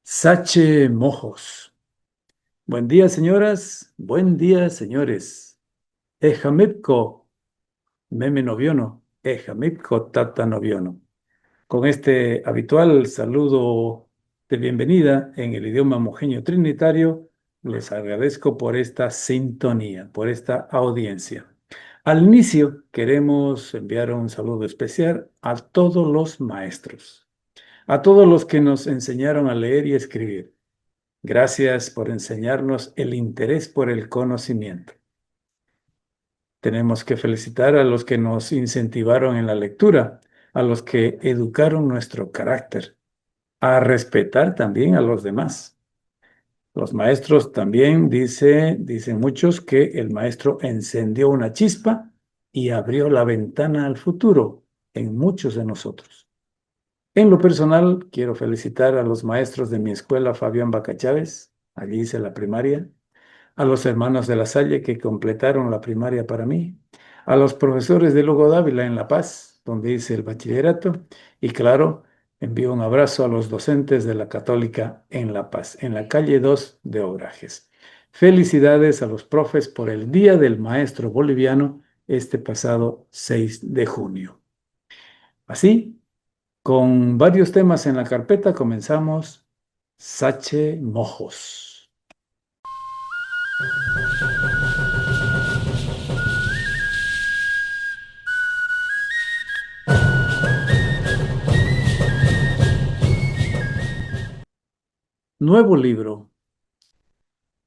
Sache Mojos. Buen día, señoras. Buen día, señores. Ejamipco, meme noviono. Ejamipco, tata noviono. Con este habitual saludo de bienvenida en el idioma mojeño trinitario, les agradezco por esta sintonía, por esta audiencia. Al inicio, queremos enviar un saludo especial a todos los maestros, a todos los que nos enseñaron a leer y escribir. Gracias por enseñarnos el interés por el conocimiento. Tenemos que felicitar a los que nos incentivaron en la lectura, a los que educaron nuestro carácter, a respetar también a los demás. Los maestros también dicen muchos que el maestro encendió una chispa y abrió la ventana al futuro en muchos de nosotros. En lo personal, quiero felicitar a los maestros de mi escuela Fabián Baca Chávez, allí hice la primaria, a los hermanos de La Salle que completaron la primaria para mí, a los profesores de Lugo Dávila en La Paz, donde hice el bachillerato, y claro, envío un abrazo a los docentes de la Católica en La Paz, en la calle 2 de Obrajes. Felicidades a los profes por el Día del Maestro Boliviano este pasado 6 de junio. Así, con varios temas en la carpeta, comenzamos Sache Mojos. Nuevo libro.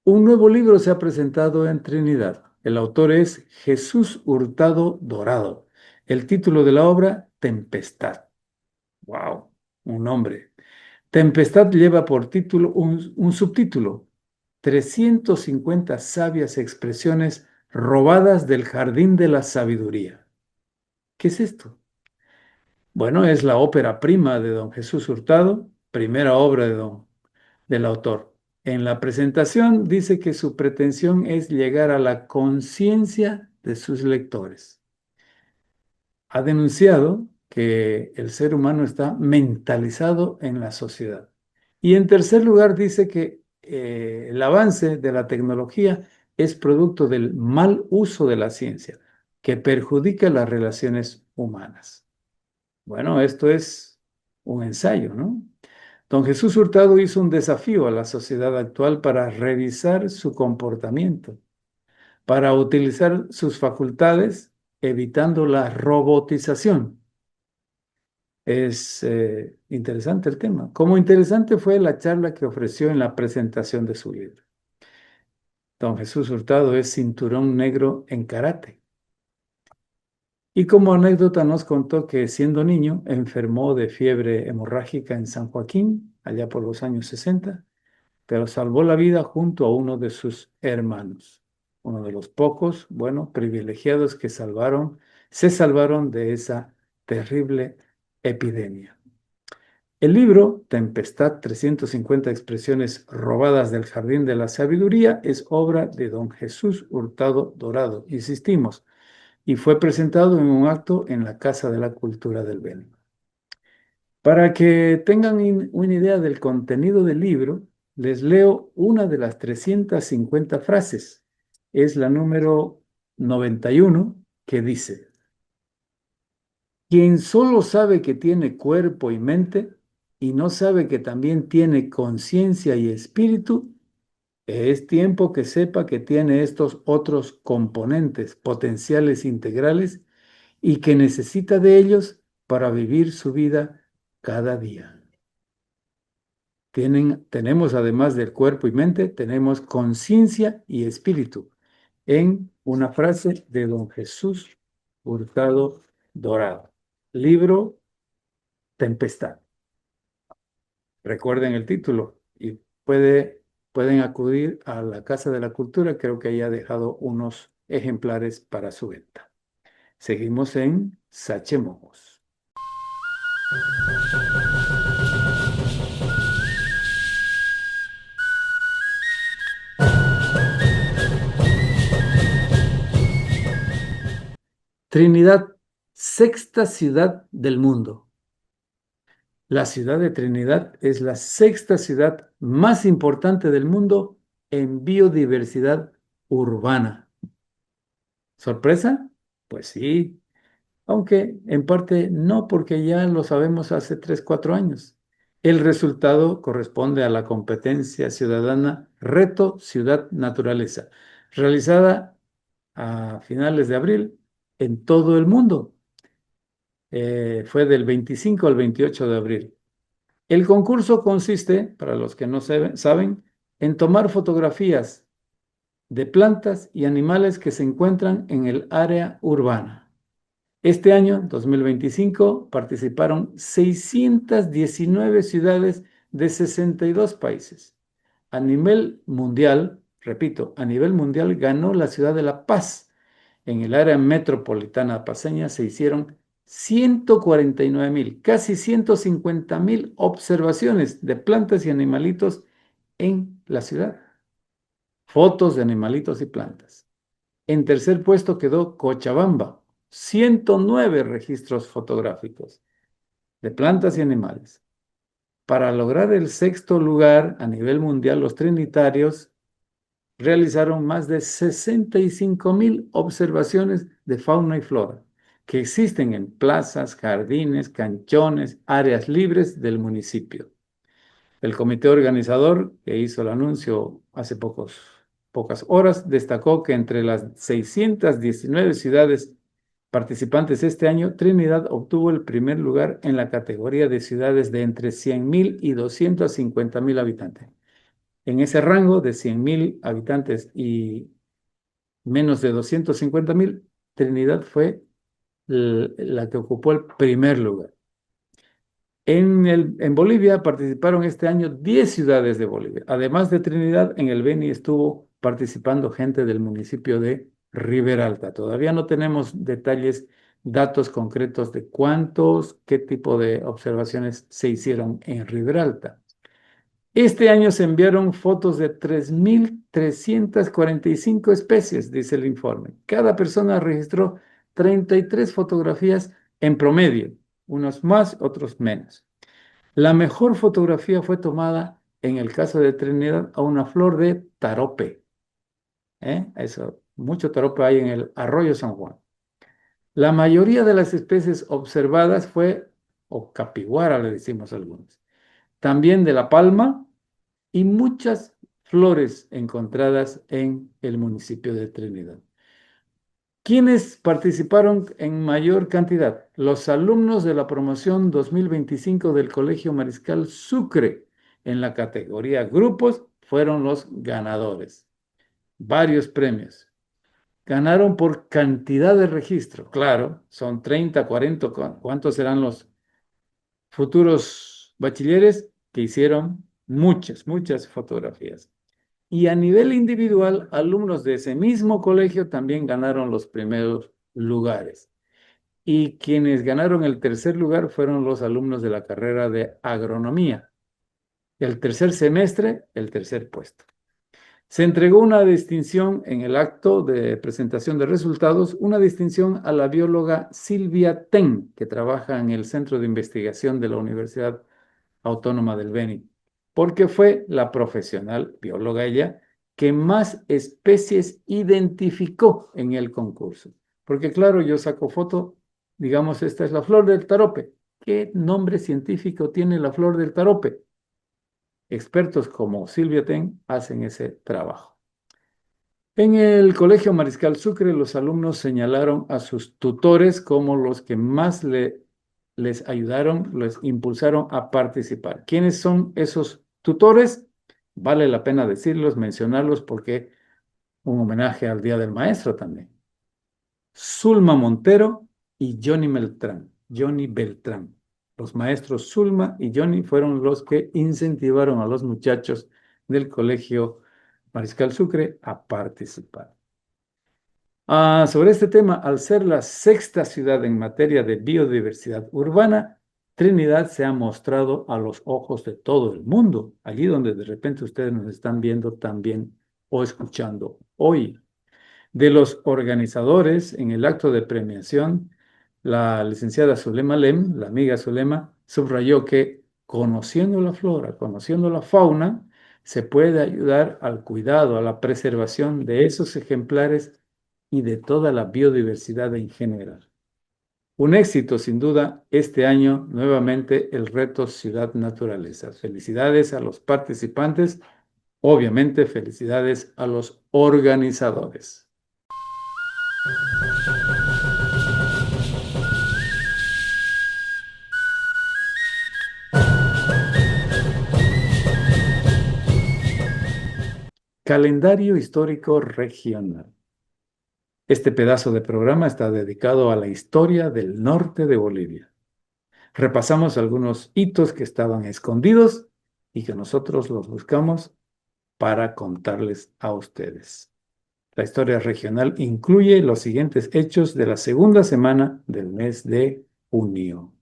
Un nuevo libro se ha presentado en Trinidad. El autor es Jesús Hurtado Dorado. El título de la obra, Tempestad. ¡Wow! Un nombre. Tempestad lleva por título un subtítulo, 350 sabias expresiones robadas del jardín de la sabiduría. ¿Qué es esto? Bueno, es la ópera prima de don Jesús Hurtado, primera obra del autor. En la presentación dice que su pretensión es llegar a la conciencia de sus lectores. Ha denunciado que el ser humano está mentalizado en la sociedad. Y en tercer lugar dice que el avance de la tecnología es producto del mal uso de la ciencia, que perjudica las relaciones humanas. Bueno, esto es un ensayo, ¿no? Don Jesús Hurtado hizo un desafío a la sociedad actual para revisar su comportamiento, para utilizar sus facultades, evitando la robotización. Es interesante el tema. Como interesante fue la charla que ofreció en la presentación de su libro. Don Jesús Hurtado es cinturón negro en karate. Y como anécdota nos contó que siendo niño enfermó de fiebre hemorrágica en San Joaquín, allá por los años 60, pero salvó la vida junto a uno de sus hermanos, uno de los pocos, bueno, privilegiados que se salvaron de esa terrible epidemia. El libro, Tempestad, 350 expresiones robadas del Jardín de la Sabiduría, es obra de don Jesús Hurtado Dorado, insistimos, y fue presentado en un acto en la Casa de la Cultura del Beni. Para que tengan una idea del contenido del libro, les leo una de las 350 frases. Es la número 91 que dice: quien solo sabe que tiene cuerpo y mente y no sabe que también tiene conciencia y espíritu, es tiempo que sepa que tiene estos otros componentes potenciales integrales y que necesita de ellos para vivir su vida cada día. Tenemos además del cuerpo y mente, tenemos conciencia y espíritu en una frase de don Jesús Hurtado Dorado. Libro Tempestad. Recuerden el título y pueden acudir a la Casa de la Cultura, creo que ahí ha dejado unos ejemplares para su venta. Seguimos en Sachemomos. Trinidad, sexta ciudad del mundo. La ciudad de Trinidad es la sexta ciudad más importante del mundo en biodiversidad urbana. ¿Sorpresa? Pues sí, aunque en parte no, porque ya lo sabemos hace 3, 4 años. El resultado corresponde a la competencia ciudadana Reto Ciudad Naturaleza, realizada a finales de abril en todo el mundo. Fue del 25 al 28 de abril. El concurso consiste, para los que no saben, en tomar fotografías de plantas y animales que se encuentran en el área urbana. Este año, 2025, participaron 619 ciudades de 62 países. A nivel mundial, repito, a nivel mundial ganó la ciudad de La Paz. En el área metropolitana paceña se hicieron 149,000, casi 150,000 observaciones de plantas y animalitos en la ciudad. Fotos de animalitos y plantas. En tercer puesto quedó Cochabamba, 109 registros fotográficos de plantas y animales. Para lograr el sexto lugar a nivel mundial, los trinitarios realizaron más de 65,000 observaciones de fauna y flora que existen en plazas, jardines, canchones, áreas libres del municipio. El comité organizador, que hizo el anuncio hace pocas horas, destacó que entre las 619 ciudades participantes este año, Trinidad obtuvo el primer lugar en la categoría de ciudades de entre 100,000 y 250,000 habitantes. En ese rango de 100,000 habitantes y menos de 250,000, Trinidad fue la que ocupó el primer lugar. En Bolivia participaron este año 10 ciudades de Bolivia. Además de Trinidad, en el Beni estuvo participando gente del municipio de Riberalta. Todavía no tenemos detalles, datos concretos de cuántos, qué tipo de observaciones se hicieron en Riberalta. Este año se enviaron fotos de 3,345 especies, dice el informe. Cada persona registró 33 fotografías en promedio, unos más, otros menos. La mejor fotografía fue tomada, en el caso de Trinidad, a una flor de tarope. Eso, mucho tarope hay en el arroyo San Juan. La mayoría de las especies observadas fue, o capiguara le decimos algunos, también de la palma y muchas flores encontradas en el municipio de Trinidad. ¿Quiénes participaron en mayor cantidad? Los alumnos de la promoción 2025 del Colegio Mariscal Sucre. En la categoría grupos fueron los ganadores. Varios premios. Ganaron por cantidad de registro. Claro, son 30, 40. ¿Cuántos serán los futuros bachilleres que hicieron muchas, muchas fotografías? Y a nivel individual, alumnos de ese mismo colegio también ganaron los primeros lugares. Y quienes ganaron el tercer lugar fueron los alumnos de la carrera de agronomía. El tercer semestre, el tercer puesto. Se entregó una distinción en el acto de presentación de resultados, una distinción a la bióloga Silvia Ten, que trabaja en el Centro de Investigación de la Universidad Autónoma del Beni, porque fue la profesional bióloga ella que más especies identificó en el concurso. Porque claro, yo saco foto, digamos, esta es la flor del tarope. ¿Qué nombre científico tiene la flor del tarope? Expertos como Silvia Ten hacen ese trabajo. En el Colegio Mariscal Sucre, los alumnos señalaron a sus tutores como los que más les ayudaron, les impulsaron a participar. ¿Quiénes son esos tutores? Vale la pena decirlos, mencionarlos, porque un homenaje al Día del Maestro también. Zulma Montero y Johnny Beltrán. Johnny Beltrán. Los maestros Zulma y Johnny fueron los que incentivaron a los muchachos del Colegio Mariscal Sucre a participar. Sobre este tema, al ser la sexta ciudad en materia de biodiversidad urbana, Trinidad se ha mostrado a los ojos de todo el mundo, allí donde de repente ustedes nos están viendo también o escuchando hoy. De los organizadores, en el acto de premiación, la licenciada Zulema Lem, la amiga Zulema, subrayó que conociendo la flora, conociendo la fauna, se puede ayudar al cuidado, a la preservación de esos ejemplares y de toda la biodiversidad en general. Un éxito, sin duda, este año nuevamente el reto Ciudad Naturaleza. Felicidades a los participantes, obviamente felicidades a los organizadores. Calendario histórico regional. Este pedazo de programa está dedicado a la historia del norte de Bolivia. Repasamos algunos hitos que estaban escondidos y que nosotros los buscamos para contarles a ustedes. La historia regional incluye los siguientes hechos de la segunda semana del mes de junio.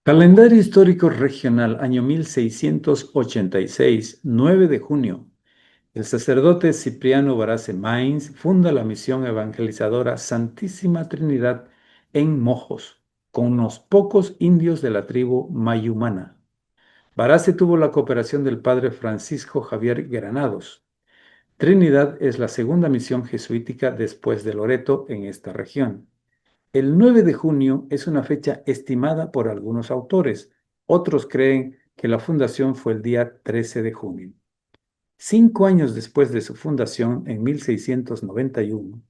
Calendario histórico regional, año 1686, 9 de junio. El sacerdote Cipriano Barase Mains funda la misión evangelizadora Santísima Trinidad en Mojos, con unos pocos indios de la tribu Mayumana. Barase tuvo la cooperación del padre Francisco Javier Granados. Trinidad es la segunda misión jesuítica después de Loreto en esta región. El 9 de junio es una fecha estimada por algunos autores. Otros creen que la fundación fue el día 13 de junio. 5 años después de su fundación, en 1691,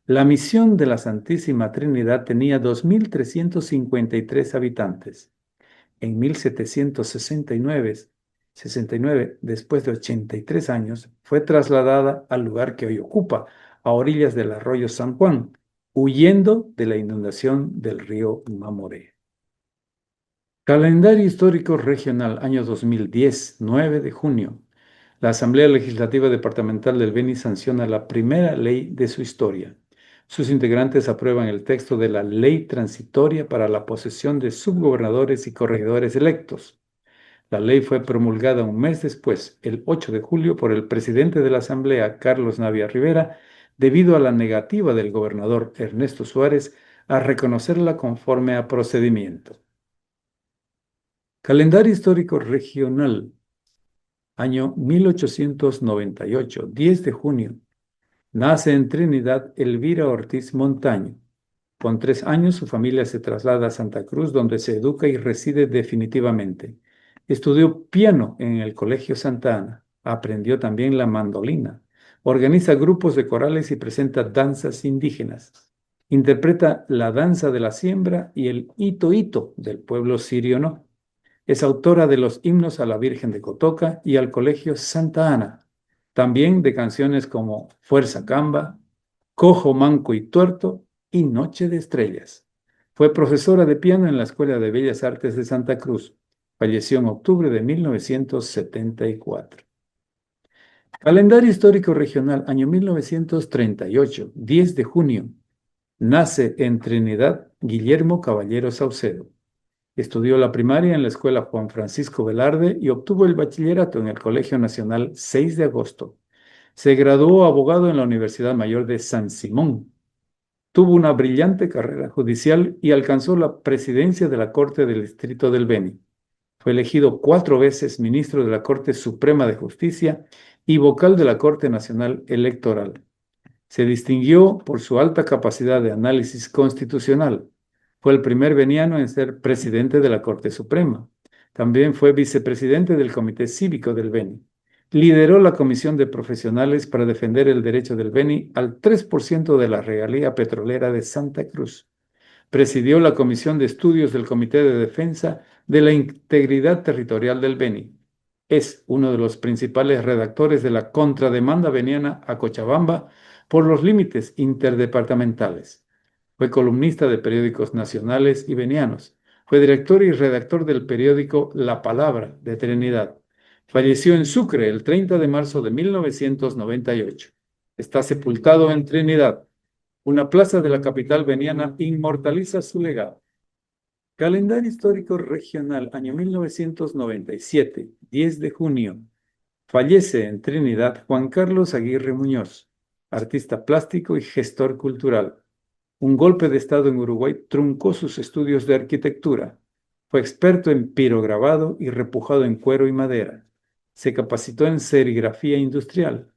la misión de la Santísima Trinidad tenía 2.353 habitantes. En 1769, después de 83 años, fue trasladada al lugar que hoy ocupa, a orillas del arroyo San Juan, huyendo de la inundación del río Mamoré. Calendario histórico regional, año 2010, 9 de junio. La Asamblea Legislativa Departamental del Beni sanciona la primera ley de su historia. Sus integrantes aprueban el texto de la Ley Transitoria para la posesión de subgobernadores y corregidores electos. La ley fue promulgada un mes después, el 8 de julio, por el presidente de la Asamblea, Carlos Navia Rivera, debido a la negativa del gobernador Ernesto Suárez a reconocerla conforme a procedimiento. Calendario histórico regional. Año 1898, 10 de junio. Nace en Trinidad Elvira Ortiz Montaño. Con 3 años su familia se traslada a Santa Cruz, donde se educa y reside definitivamente. Estudió piano en el Colegio Santa Ana. Aprendió también la mandolina. Organiza grupos de corales y presenta danzas indígenas. Interpreta la danza de la siembra y el hito hito del pueblo sirio. Es autora de los himnos a la Virgen de Cotoca y al Colegio Santa Ana, también de canciones como Fuerza Camba, Cojo, Manco y Tuerto y Noche de Estrellas. Fue profesora de piano en la Escuela de Bellas Artes de Santa Cruz. Falleció en octubre de 1974. Calendario histórico regional, año 1938, 10 de junio. Nace en Trinidad Guillermo Caballero Saucedo. Estudió la primaria en la Escuela Juan Francisco Velarde y obtuvo el bachillerato en el Colegio Nacional 6 de Agosto. Se graduó abogado en la Universidad Mayor de San Simón. Tuvo una brillante carrera judicial y alcanzó la presidencia de la Corte del Distrito del Beni. Fue elegido 4 veces ministro de la Corte Suprema de Justicia y vocal de la Corte Nacional Electoral. Se distinguió por su alta capacidad de análisis constitucional. Fue el primer beniano en ser presidente de la Corte Suprema. También fue vicepresidente del Comité Cívico del Beni. Lideró la Comisión de Profesionales para defender el derecho del Beni al 3% de la regalía petrolera de Santa Cruz. Presidió la Comisión de Estudios del Comité de Defensa de la Integridad Territorial del Beni. Es uno de los principales redactores de la contrademanda beniana a Cochabamba por los límites interdepartamentales. Fue columnista de periódicos nacionales y benianos. Fue director y redactor del periódico La Palabra de Trinidad. Falleció en Sucre el 30 de marzo de 1998. Está sepultado en Trinidad. Una plaza de la capital veniana inmortaliza su legado. Calendario histórico regional, año 1997, 10 de junio. Fallece en Trinidad Juan Carlos Aguirre Muñoz, artista plástico y gestor cultural. Un golpe de estado en Uruguay truncó sus estudios de arquitectura. Fue experto en pirograbado y repujado en cuero y madera. Se capacitó en serigrafía industrial.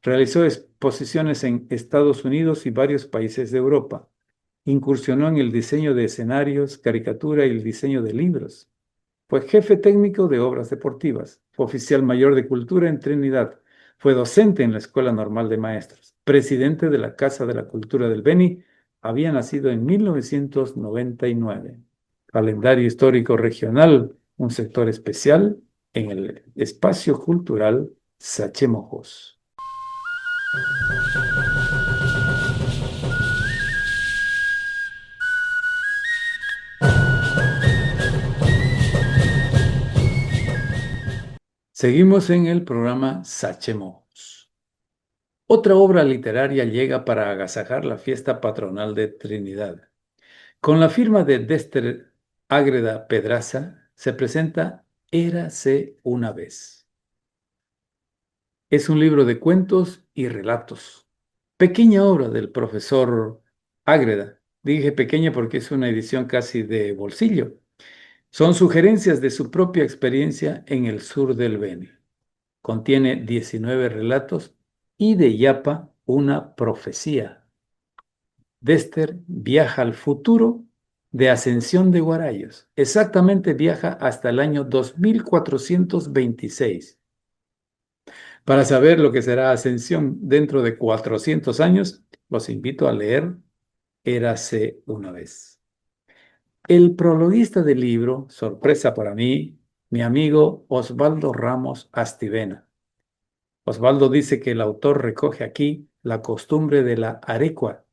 Realizó exposiciones en Estados Unidos y varios países de Europa. Incursionó en el diseño de escenarios, caricatura y el diseño de libros. Fue jefe técnico de obras deportivas. Fue oficial mayor de cultura en Trinidad. Fue docente en la Escuela Normal de Maestros. Presidente de la Casa de la Cultura del Beni. Había nacido en 1999. Calendario histórico regional, un sector especial en el espacio cultural Sachemojos. Seguimos en el programa Sachemojos. Otra obra literaria llega para agasajar la fiesta patronal de Trinidad. Con la firma de Dester Ágreda Pedraza se presenta Érase una vez. Es un libro de cuentos y relatos. Pequeña obra del profesor Ágreda. Dije pequeña porque es una edición casi de bolsillo. Son sugerencias de su propia experiencia en el sur del Beni. Contiene 19 relatos y de Yapa una profecía. Dester viaja al futuro de Ascensión de Guarayos. Exactamente viaja hasta el año 2426. Para saber lo que será Ascensión dentro de 400 años, los invito a leer Érase una vez. El prologuista del libro, sorpresa para mí, mi amigo Osvaldo Ramos Astivena. Osvaldo dice que el autor recoge aquí la costumbre de la arecua,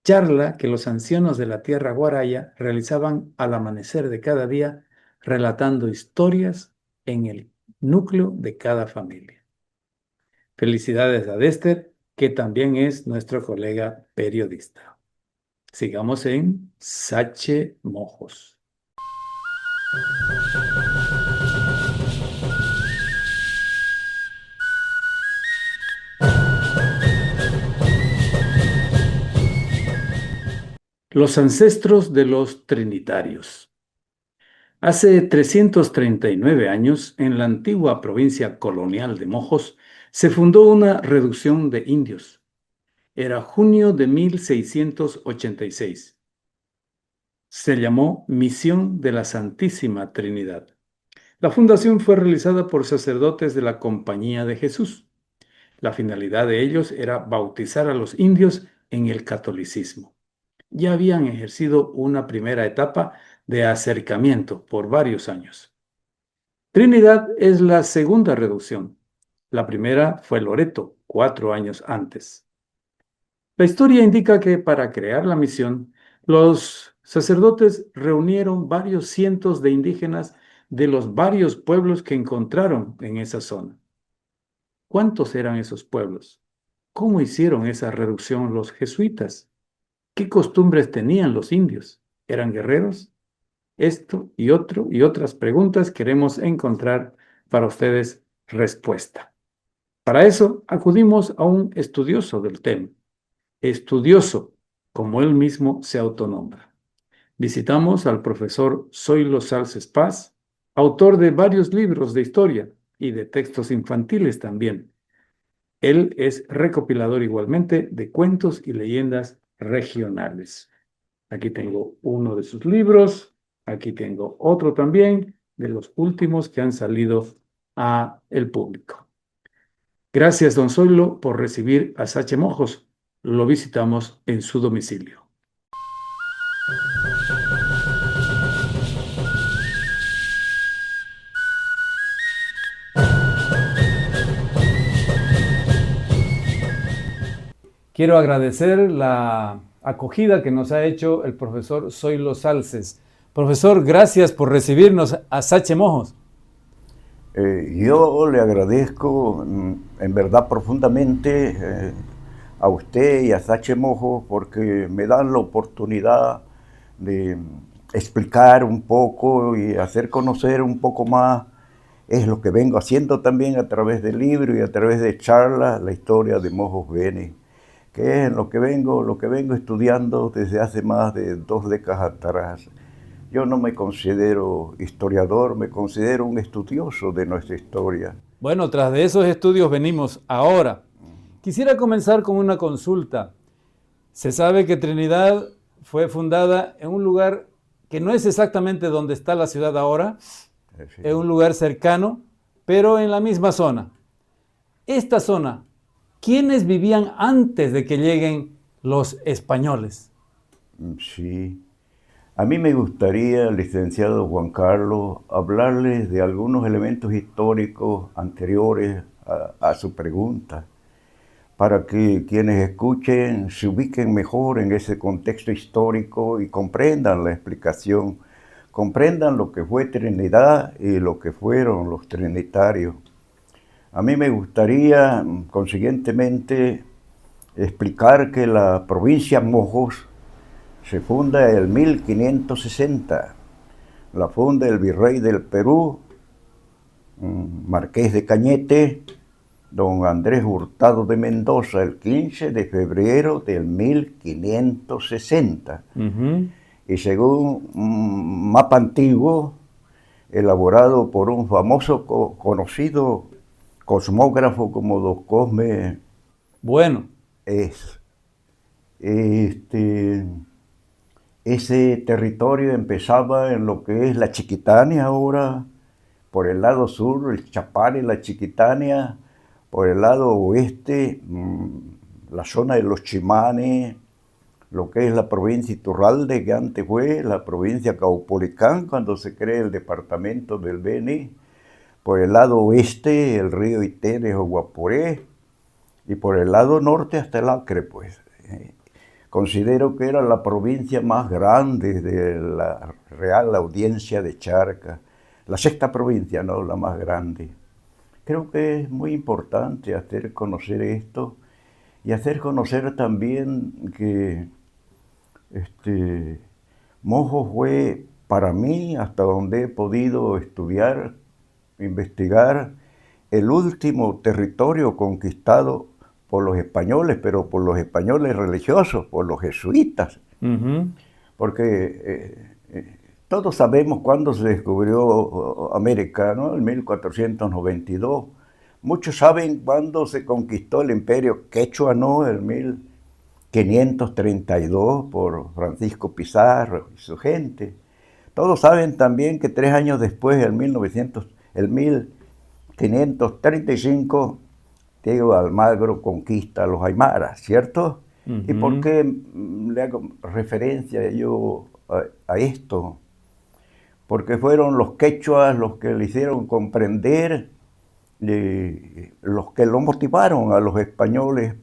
charla que los ancianos de la tierra guaraya realizaban al amanecer de cada día, relatando historias en el núcleo de cada familia. Felicidades a Dester, que también es nuestro colega periodista. Sigamos en Sachemojos. Los ancestros de los trinitarios. Hace 339 años, en la antigua provincia colonial de Mojos, se fundó una reducción de indios. Era junio de 1686. Se llamó Misión de la Santísima Trinidad. La fundación fue realizada por sacerdotes de la Compañía de Jesús. La finalidad de ellos era bautizar a los indios en el catolicismo. Ya habían ejercido una primera etapa de acercamiento por varios años. Trinidad es la segunda reducción. La primera fue Loreto, 4 años antes. La historia indica que para crear la misión, los sacerdotes reunieron varios cientos de indígenas de los varios pueblos que encontraron en esa zona. ¿Cuántos eran esos pueblos? ¿Cómo hicieron esa reducción los jesuitas? ¿Qué costumbres tenían los indios? ¿Eran guerreros? Esto y otras preguntas queremos encontrar para ustedes respuesta. Para eso acudimos a un estudioso del tema, estudioso, como él mismo se autonombra. Visitamos al profesor Zoilo Salces Paz, autor de varios libros de historia y de textos infantiles también. Él es recopilador igualmente de cuentos y leyendas regionales. Aquí tengo uno de sus libros, aquí tengo otro también, de los últimos que han salido a el público. Gracias, don Zoilo, por recibir a Sachemojos. Lo visitamos en su domicilio. Quiero agradecer la acogida que nos ha hecho el profesor Zoilo Salces. Profesor, gracias por recibirnos a Sachemojos. Yo le agradezco en verdad profundamente a usted y a Sache Mojo porque me dan la oportunidad de explicar un poco y hacer conocer un poco más. Es lo que vengo haciendo también a través del libro y a través de charlas, la historia de Mojos Bene, que es lo que vengo estudiando desde hace más de 2 décadas atrás. Yo no me considero historiador, me considero un estudioso de nuestra historia. Bueno, tras de esos estudios venimos ahora. Quisiera comenzar con una consulta. Se sabe que Trinidad fue fundada en un lugar que no es exactamente donde está la ciudad ahora, Sí. es un lugar cercano, pero en la misma zona. Esta zona, ¿quiénes vivían antes de que lleguen los españoles? Sí. A mí me gustaría, licenciado Juan Carlos, hablarles de algunos elementos históricos anteriores a su pregunta, para que quienes escuchen se ubiquen mejor en ese contexto histórico y comprendan la explicación, comprendan lo que fue Trinidad y lo que fueron los trinitarios. A mí me gustaría, consiguientemente, explicar que la provincia Mojos se funda en 1560. La funda el virrey del Perú, Marqués de Cañete, don Andrés Hurtado de Mendoza, el 15 de febrero del 1560. Y según un mapa antiguo, elaborado por un famoso conocido cosmógrafo como Don Cosme. Bueno. Ese territorio empezaba en lo que es la Chiquitania ahora, por el lado sur, el Chapare y la Chiquitania, por el lado oeste, la zona de los Chimanes, lo que es la provincia Iturralde, que antes fue la provincia Caupolicán, cuando se crea el departamento del Beni, por el lado oeste, el río Itenes o Guaporé, y por el lado norte hasta el Acre, pues. Considero que era la provincia más grande de la Real Audiencia de Charcas, la sexta provincia, ¿no? La más grande. Creo que es muy importante hacer conocer esto y hacer conocer también que Mojo fue, para mí, hasta donde he podido estudiar, investigar, el último territorio conquistado por los españoles, pero por los españoles religiosos, por los jesuitas. Porque todos sabemos cuándo se descubrió América, ¿no? En 1492. Muchos saben cuándo se conquistó el imperio quechua, ¿no? En 1532 por Francisco Pizarro y su gente. Todos saben también que 3 años después, en 1535, Diego Almagro conquista a los aymaras, ¿cierto? ¿Y por qué le hago referencia yo a esto? Porque fueron los quechuas los que le hicieron comprender, los que lo motivaron a los españoles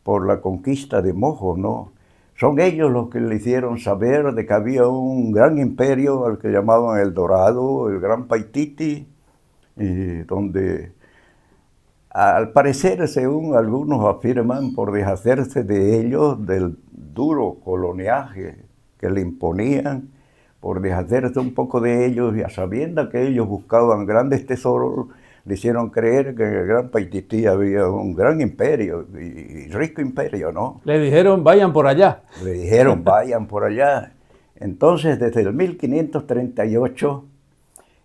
por la conquista de Mojo, ¿no? Son ellos los que le hicieron saber de que había un gran imperio al que llamaban el Dorado, el Gran Paititi, donde al parecer, según algunos afirman, por deshacerse de ellos, del duro coloniaje que le imponían, por deshacerse un poco de ellos y a sabiendas que ellos buscaban grandes tesoros, le hicieron creer que en el Gran Paitití había un gran imperio, y rico imperio, ¿no? Le dijeron, vayan por allá. Le dijeron, vayan por allá. Entonces, desde el 1538,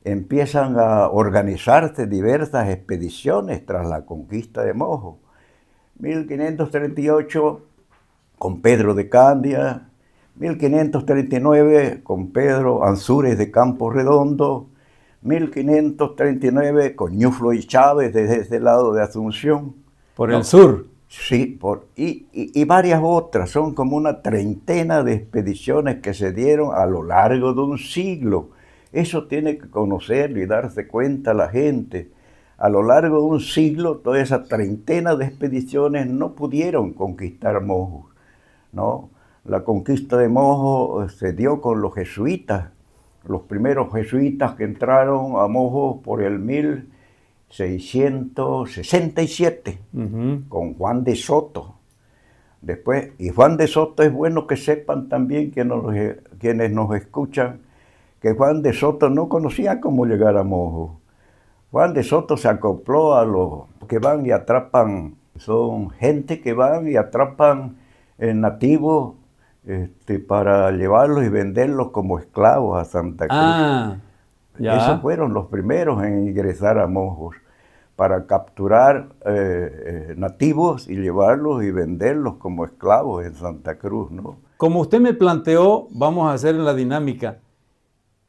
empiezan a organizarse diversas expediciones tras la conquista de Mojo. 1538 con Pedro de Candia, 1539 con Pedro Ansúrez de Campo Redondo, 1539 con Ñuflo y Chávez desde ese lado de Asunción. Por el sur. Sí, y varias otras. Son como una treintena de expediciones que se dieron a lo largo de un siglo. Eso tiene que conocerlo y darse cuenta la gente. A lo largo de un siglo, toda esa treintena de expediciones no pudieron conquistar Mojo, ¿no? La conquista de Mojo se dio con los jesuitas, los primeros jesuitas que entraron a Mojo por el 1667, con Juan de Soto. Después, y Juan de Soto, es bueno que sepan también quienes nos escuchan, que Juan de Soto no conocía cómo llegar a Mojo. Juan de Soto se acopló a los que van y atrapan, son gente que van y atrapan nativos para llevarlos y venderlos como esclavos a Santa Cruz. Ah, Esos ya. fueron los primeros en ingresar a Mojos, para capturar nativos y llevarlos y venderlos como esclavos en Santa Cruz, ¿no? Como usted me planteó, vamos a hacer la dinámica.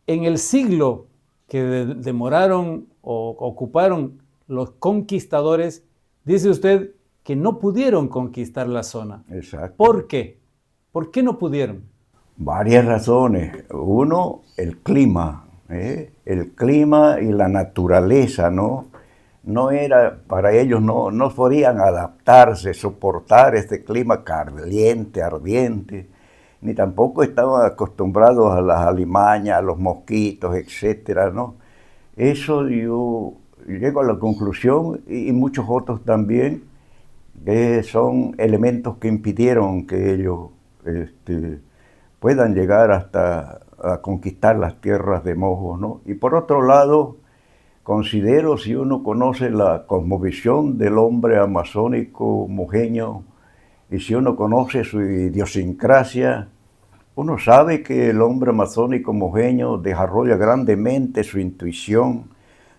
En el siglo que demoraron o ocuparon los conquistadores, dice usted que no pudieron conquistar la zona. Exacto. ¿Por qué? ¿Por qué no pudieron? Varias razones. Uno, el clima y la naturaleza, ¿no? No era, para ellos no podían adaptarse, soportar este clima caliente, ardiente, ni tampoco estaban acostumbrados a las alimañas, a los mosquitos, etcétera, ¿no? Eso yo llego a la conclusión, y muchos otros también, que son elementos que impidieron que ellos puedan llegar hasta a conquistar las tierras de Mojos, ¿no? Y por otro lado, considero, si uno conoce la cosmovisión del hombre amazónico mojeño, y si uno conoce su idiosincrasia, uno sabe que el hombre amazónico mojeño desarrolla grandemente su intuición,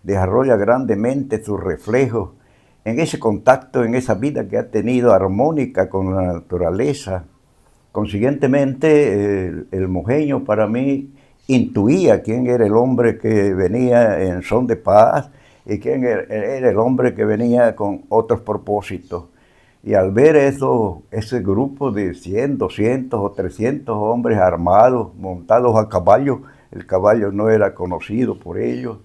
desarrolla grandemente sus reflejos en ese contacto, en esa vida que ha tenido armónica con la naturaleza. Consiguientemente, el mojeño para mí intuía quién era el hombre que venía en son de paz y quién era el hombre que venía con otros propósitos. Y al ver ese grupo de 100, 200 o 300 hombres armados, montados a caballo, el caballo no era conocido por ellos,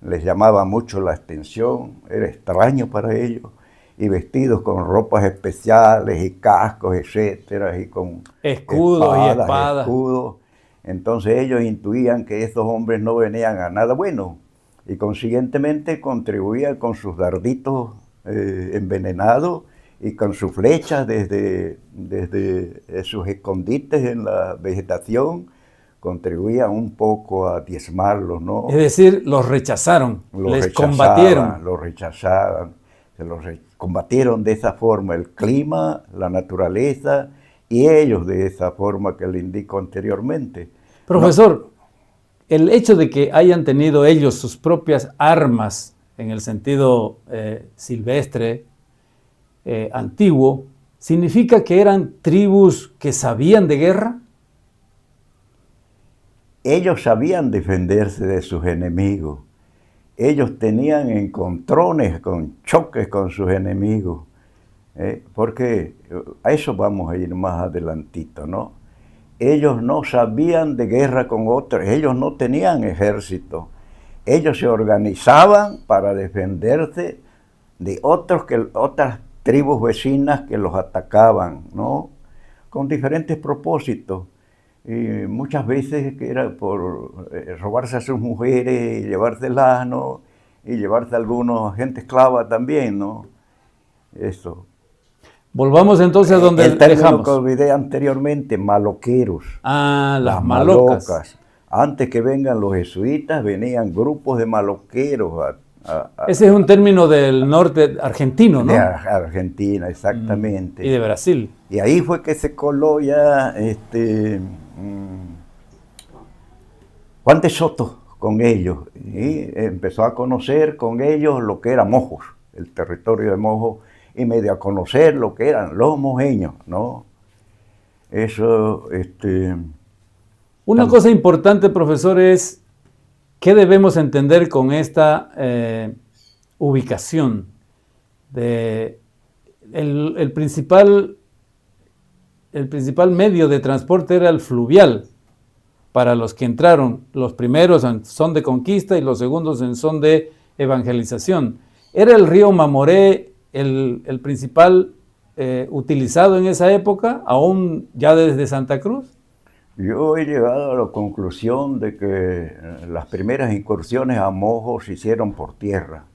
les llamaba mucho la atención, era extraño para ellos, y vestidos con ropas especiales y cascos, etcétera, y con Escudos y espadas. escudos. Entonces ellos intuían que estos hombres no venían a nada bueno, y consiguientemente contribuían con sus darditos envenenados y con sus flechas desde sus escondites en la vegetación, contribuían un poco a diezmarlos, ¿no? Es decir, los rechazaron, les combatieron. Los rechazaban, combatieron de esa forma el clima, la naturaleza, y ellos de esa forma que le indico anteriormente. Profesor, el hecho de que hayan tenido ellos sus propias armas en el sentido silvestre, antiguo, ¿significa que eran tribus que sabían de guerra? Ellos sabían defenderse de sus enemigos. Ellos tenían encontrones, choques con sus enemigos. Porque a eso vamos a ir más adelantito, ¿no? Ellos no sabían de guerra con otros, ellos no tenían ejército. Ellos se organizaban para defenderse de otras tribus vecinas que los atacaban, ¿no? Con diferentes propósitos. Y muchas veces que era por robarse a sus mujeres y llevárselas, ¿no? Y llevarse a algunos gente esclava también, ¿no? Eso. Volvamos entonces a donde el término dejamos. que olvidé anteriormente, maloqueros. Ah, las malocas. Antes que vengan los jesuitas, venían grupos de maloqueros. Ese es un término del norte argentino, ¿no? De Argentina, exactamente. Y de Brasil. Y ahí fue que se coló ya Juan de Soto con ellos. Y empezó a conocer con ellos lo que era Mojos, el territorio de Mojos, y medio a conocer lo que eran los mojeños, ¿no? Eso, Una cosa importante, profesor, es qué debemos entender con esta ubicación. El principal medio de transporte era el fluvial, para los que entraron, los primeros en son de conquista y los segundos en son de evangelización. ¿Era el río Mamoré el principal utilizado en esa época, aún ya desde Santa Cruz? Yo he llegado a la conclusión de que las primeras incursiones a Mojos se hicieron por tierra,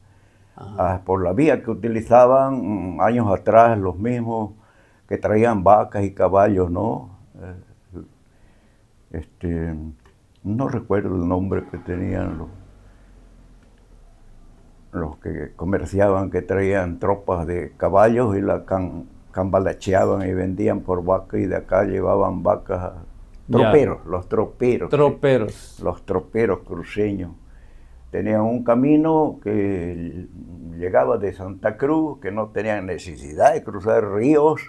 por la vía que utilizaban años atrás los mismos que traían vacas y caballos, ¿no? No recuerdo el nombre que tenían los que comerciaban, que traían tropas de caballos y la cambalacheaban y vendían por vaca, y de acá llevaban vacas, troperos, los troperos. Troperos. Sí, los troperos cruceños. Tenían un camino que llegaba de Santa Cruz, que no tenían necesidad de cruzar ríos,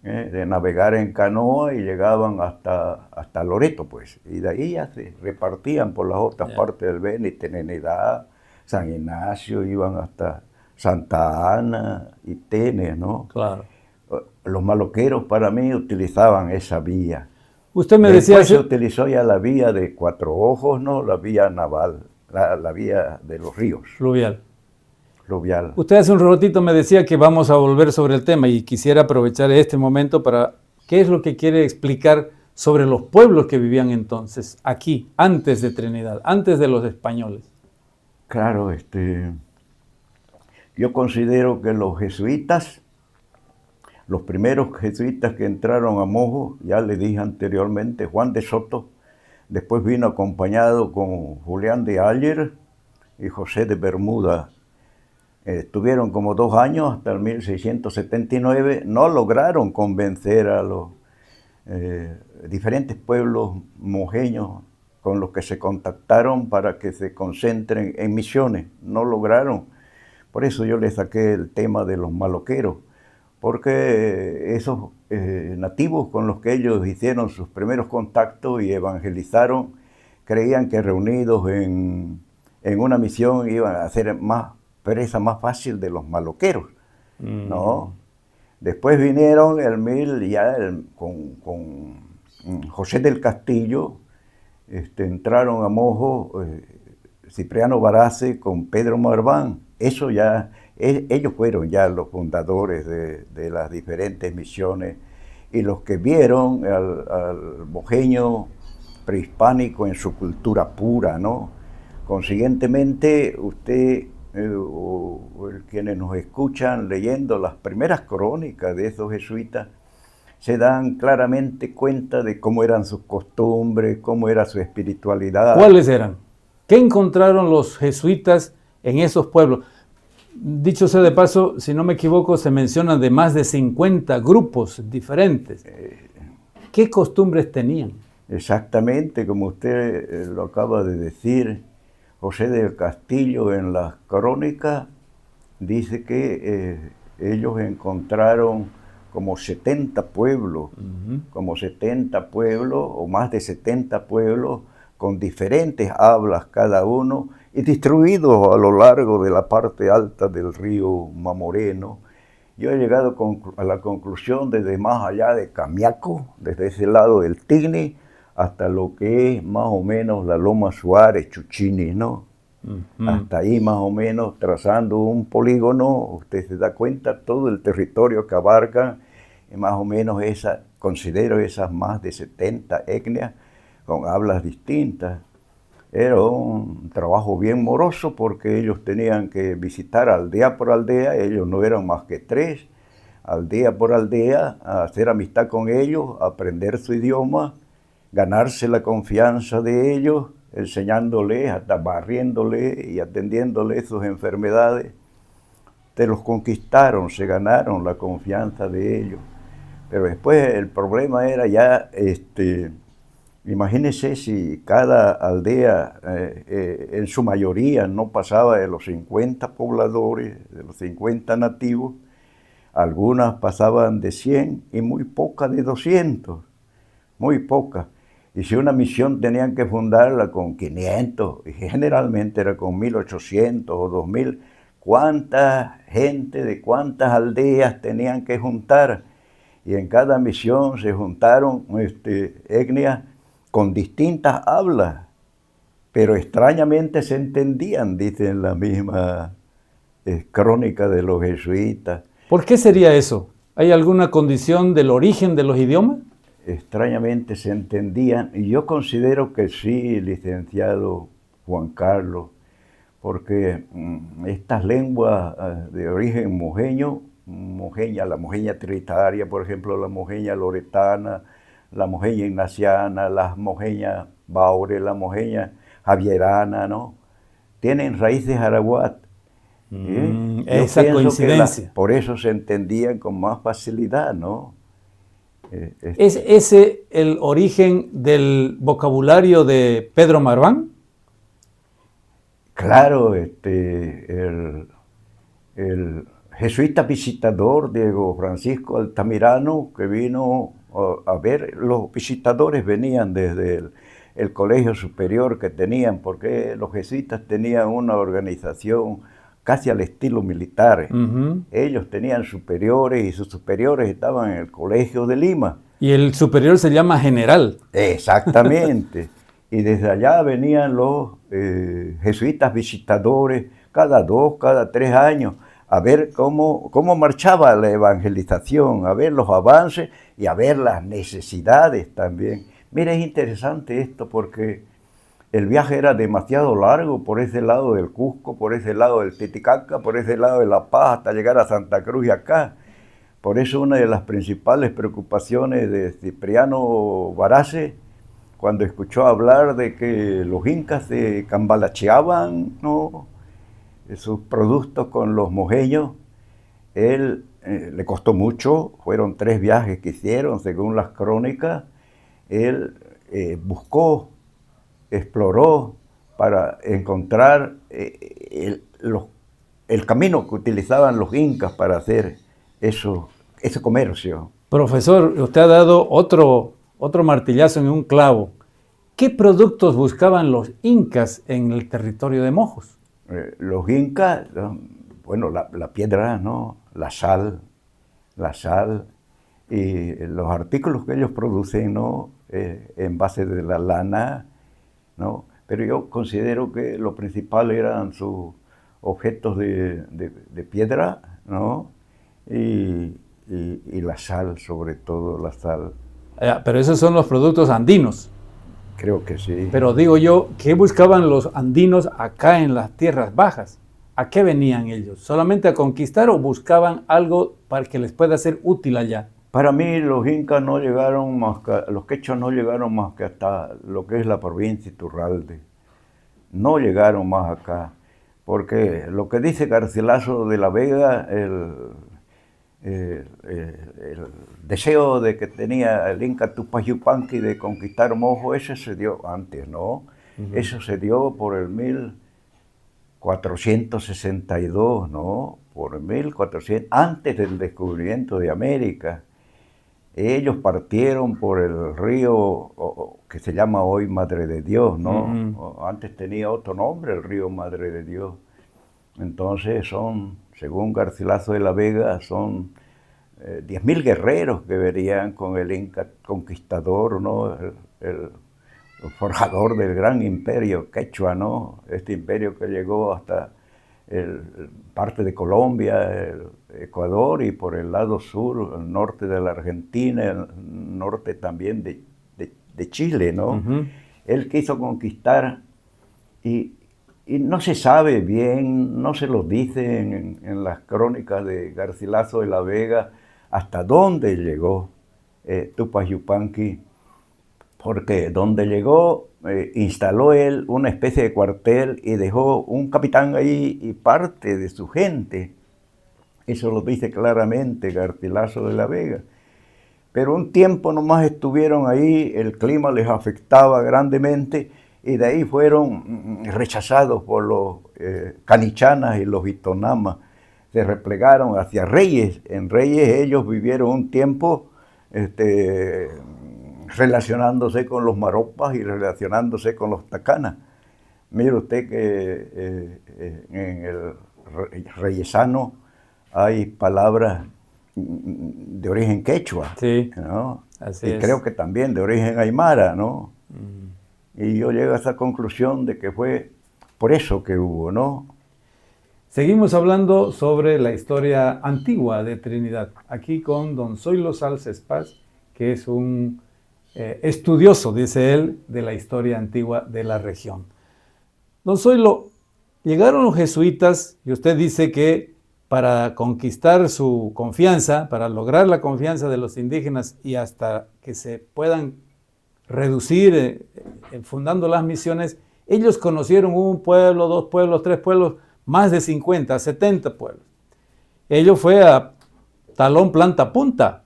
de navegar en canoa, y llegaban hasta Loreto, pues. Y de ahí ya se repartían por las otras partes del Beni, Trinidad, San Ignacio, iban hasta Santa Ana y Tene, ¿no? Claro. Los maloqueros para mí utilizaban esa vía. Usted me Después decía... se utilizó ya la vía de Cuatro Ojos, ¿no? La vía naval, la vía de los ríos. Fluvial. Fluvial. Usted hace un ratito me decía que vamos a volver sobre el tema, y quisiera aprovechar este momento para... ¿Qué es lo que quiere explicar sobre los pueblos que vivían entonces aquí, antes de Trinidad, antes de los españoles? Claro, yo considero que los jesuitas, los primeros jesuitas que entraron a Mojo, ya le dije anteriormente, Juan de Soto, después vino acompañado con Julián de Ayer y José de Bermuda. Estuvieron como 2 años hasta el 1679, no lograron convencer a los diferentes pueblos mojeños con los que se contactaron para que se concentren en misiones, no lograron. Por eso yo les saqué el tema de los maloqueros, porque esos nativos con los que ellos hicieron sus primeros contactos y evangelizaron, creían que reunidos en una misión iban a hacer presa más fácil de los maloqueros, ¿no? Después vinieron con José del Castillo, entraron a Mojo Cipriano Barace con Pedro Marván. Eso ya, ellos fueron ya los fundadores de las diferentes misiones, y los que vieron al mojeño prehispánico en su cultura pura, ¿no? Consiguientemente, usted o quienes nos escuchan leyendo las primeras crónicas de esos jesuitas, se dan claramente cuenta de cómo eran sus costumbres, cómo era su espiritualidad. ¿Cuáles eran? ¿Qué encontraron los jesuitas en esos pueblos? Dicho sea de paso, si no me equivoco, se mencionan de más de 50 grupos diferentes. ¿Qué costumbres tenían? Exactamente, como usted lo acaba de decir, José del Castillo en las crónicas dice que ellos encontraron como 70 pueblos, como 70 pueblos o más de 70 pueblos con diferentes hablas cada uno, y distribuidos a lo largo de la parte alta del río Mamoreno. Yo he llegado a la conclusión desde más allá de Camiaco, desde ese lado del Tigni, hasta lo que es más o menos la Loma Suárez, Chuchini, ¿no? Hasta ahí más o menos, trazando un polígono, usted se da cuenta todo el territorio que abarca, y más o menos considero esas más de 70 etnias con hablas distintas. Era un trabajo bien moroso, porque ellos tenían que visitar aldea por aldea, ellos no eran más que 3, aldea por aldea, a hacer amistad con ellos, aprender su idioma, ganarse la confianza de ellos, enseñándoles, hasta barriéndoles y atendiéndoles sus enfermedades. Te los conquistaron, se ganaron la confianza de ellos. Pero después el problema era ya, imagínense si cada aldea, en su mayoría, no pasaba de los 50 pobladores, de los 50 nativos. Algunas pasaban de 100 y muy pocas de 200, muy pocas. Y si una misión tenían que fundarla con 500, y generalmente era con 1800 o 2000, ¿cuánta gente de cuántas aldeas tenían que juntar? Y en cada misión se juntaron etnias con distintas hablas, pero extrañamente se entendían, dicen la misma crónica de los jesuitas. ¿Por qué sería eso? ¿Hay alguna condición del origen de los idiomas? Extrañamente se entendían, y yo considero que sí, licenciado Juan Carlos, porque estas lenguas de origen mojeño mojeña, la mojeña trinitaria, por ejemplo, la mojeña loretana, la mojeña ignaciana, la mojeña baure, la mojeña javierana, ¿no? Tienen raíces arahuat. Yo Esa pienso que coincidencia. por eso se entendían con más facilidad, ¿no? ¿Es ese el origen del vocabulario de Pedro Marván? Claro, el jesuita visitador Diego Francisco Altamirano, que vino a ver, los visitadores venían desde el colegio superior que tenían, porque los jesuitas tenían una organización casi al estilo militar. Ellos tenían superiores y sus superiores estaban en el colegio de Lima. Y el superior se llama general. Exactamente. Y desde allá venían los jesuitas visitadores cada 2, cada 3 años a ver cómo marchaba la evangelización, a ver los avances y a ver las necesidades también. Mira, es interesante esto porque el viaje era demasiado largo por ese lado del Cusco, por ese lado del Titicaca, por ese lado de La Paz, hasta llegar a Santa Cruz y acá. Por eso una de las principales preocupaciones de Cipriano Baracce, cuando escuchó hablar de que los incas se cambalacheaban, ¿no?, sus productos con los mojeños, él le costó mucho, fueron 3 viajes que hicieron, según las crónicas. Él buscó, exploró para encontrar el camino que utilizaban los incas para hacer ese comercio. Profesor, usted ha dado otro martillazo en un clavo. ¿Qué productos buscaban los incas en el territorio de Mojos? Los incas, bueno, la piedra, ¿no?, la sal, y los artículos que ellos producen, ¿no?, en base de la lana, ¿no? Pero yo considero que lo principal eran sus objetos de piedra, ¿no?, y la sal, sobre todo la sal. Pero esos son los productos andinos. Creo que sí. Pero digo yo, ¿qué buscaban los andinos acá en las tierras bajas? ¿A qué venían ellos? ¿Solamente a conquistar o buscaban algo para que les pueda ser útil allá? Para mí los incas no llegaron más que, los quechos no llegaron más que hasta lo que es la provincia de Iturralde. No llegaron más acá, porque lo que dice Garcilaso de la Vega, el deseo de que tenía el Inca Tupac Yupanqui de conquistar Mojo, ese se dio antes, ¿no? Eso se dio por el 1462, ¿no? Por el 1400, antes del descubrimiento de América. Ellos partieron por el río que se llama hoy Madre de Dios, ¿no? Antes tenía otro nombre, el río Madre de Dios. Entonces son, según Garcilaso de la Vega, son 10.000 guerreros que venían con el Inca conquistador, ¿no?, el forjador del gran imperio quechua, ¿no?, este imperio que llegó hasta parte de Colombia, el Ecuador, y por el lado sur, el norte de la Argentina, el norte también de Chile, ¿no? Él quiso conquistar y no se sabe bien, no se lo dice en las crónicas de Garcilaso de la Vega hasta dónde llegó Tupac Yupanqui, porque donde llegó instaló él una especie de cuartel y dejó un capitán ahí y parte de su gente. Eso lo dice claramente Garcilaso de la Vega. Pero un tiempo nomás estuvieron ahí, el clima les afectaba grandemente y de ahí fueron rechazados por los canichanas y los vitonamas. Se replegaron hacia Reyes. En Reyes ellos vivieron un tiempo relacionándose con los maropas y relacionándose con los tacanas. Mire usted que en el reyesano hay palabras de origen quechua, sí, ¿no? Así y es. creo que también de origen aymara, ¿no? Y yo llego a esa conclusión de que fue por eso que hubo, ¿no? Seguimos hablando sobre la historia antigua de Trinidad, aquí con don Zoilo Salces Paz, que es un estudioso, dice él, de la historia antigua de la región. Don Zoilo, llegaron los jesuitas y usted dice que para conquistar su confianza, para lograr la confianza de los indígenas y hasta que se puedan reducir fundando las misiones, ellos conocieron un pueblo, dos pueblos, tres pueblos, más de 50, 70 pueblos. Ello fue a talón, planta, punta.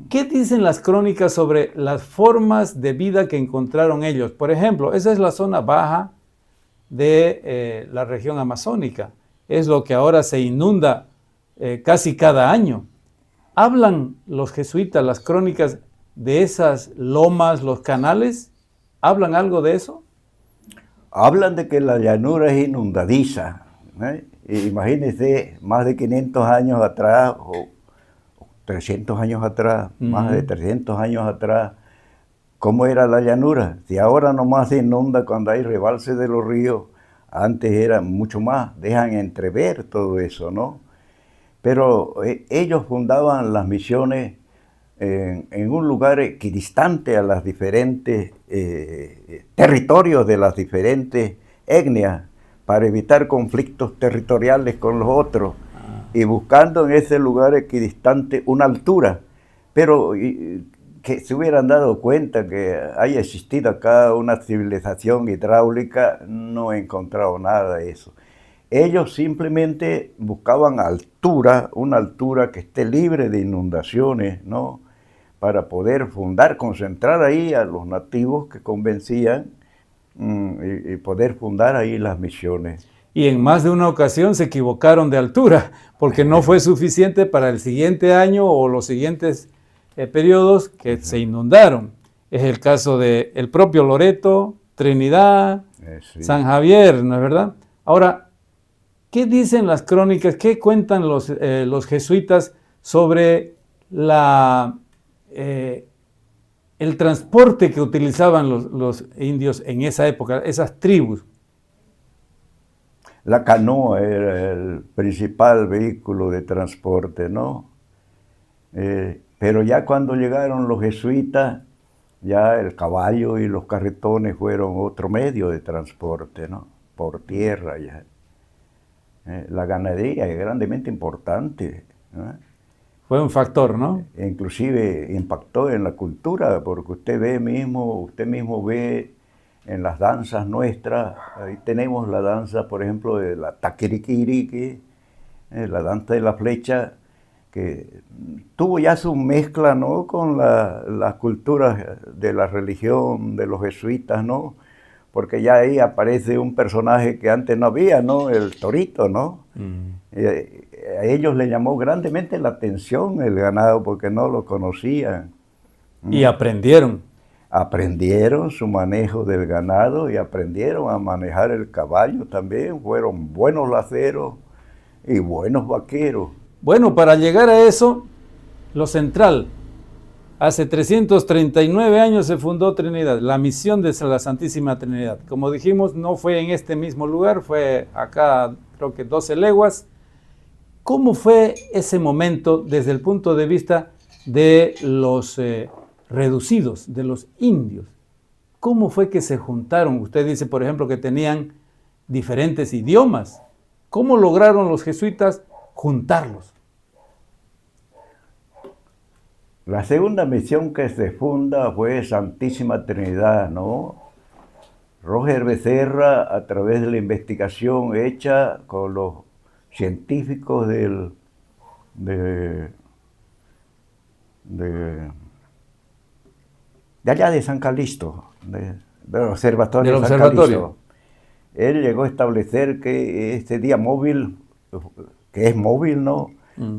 ¿Qué dicen las crónicas sobre las formas de vida que encontraron ellos? Por ejemplo, esa es la zona baja de la región amazónica. Es lo que ahora se inunda casi cada año. ¿Hablan los jesuitas, las crónicas, de esas lomas, los canales? ¿Hablan algo de eso? Hablan de que la llanura es inundadiza. Imagínense, más de 500 años atrás, o 300 años atrás, más de 300 años atrás, ¿cómo era la llanura? Si ahora nomás se inunda cuando hay rebalse de los ríos, antes era mucho más, dejan entrever todo eso, ¿no? Pero ellos fundaban las misiones en un lugar equidistante a las diferentes territorios de las diferentes etnias, para evitar conflictos territoriales con los otros, y buscando en ese lugar equidistante una altura, pero que se hubieran dado cuenta que haya existido acá una civilización hidráulica, no he encontrado nada de eso. Ellos simplemente buscaban altura, una altura que esté libre de inundaciones, ¿no? Para poder fundar, concentrar ahí a los nativos que convencían y poder fundar ahí las misiones. Y en más de una ocasión se equivocaron de altura, porque no fue suficiente para el siguiente año o los siguientes periodos que se inundaron. Es el caso del propio Loreto, Trinidad, Sí. San Javier, ¿no es verdad? Ahora, ¿qué dicen las crónicas, qué cuentan los jesuitas sobre el transporte que utilizaban los indios en esa época, esas tribus? La canoa era el principal vehículo de transporte, ¿no? Pero ya cuando llegaron los jesuitas, ya el caballo y los carretones fueron otro medio de transporte, ¿no? Por tierra ya. La ganadería es grandemente importante, ¿no? Fue un factor, ¿no? Inclusive impactó en la cultura, porque usted mismo ve en las danzas nuestras, ahí tenemos la danza, por ejemplo, de la taquiriquirique, la danza de la flecha, que tuvo ya su mezcla, ¿no?, con la cultura de la religión de los jesuitas, ¿no? Porque ya ahí aparece un personaje que antes no había, ¿no?, el torito, ¿no? A ellos les llamó grandemente la atención el ganado porque no lo conocían. Y aprendieron. Aprendieron su manejo del ganado y aprendieron a manejar el caballo también. Fueron buenos laceros y buenos vaqueros. Bueno, para llegar a eso, lo central, hace 339 años se fundó Trinidad, la misión de la Santísima Trinidad. Como dijimos, no fue en este mismo lugar, fue acá, creo que 12 leguas. ¿Cómo fue ese momento desde el punto de vista de los reducidos, de los indios? ¿Cómo fue que se juntaron? Usted dice, por ejemplo, que tenían diferentes idiomas. ¿Cómo lograron los jesuitas juntarlos? La segunda misión que se funda fue Santísima Trinidad, ¿no? Roger Becerra, a través de la investigación hecha con los científicos de allá de San Calixto, del observatorio de San Calixto. Él llegó a establecer que este día móvil, que es móvil, ¿no?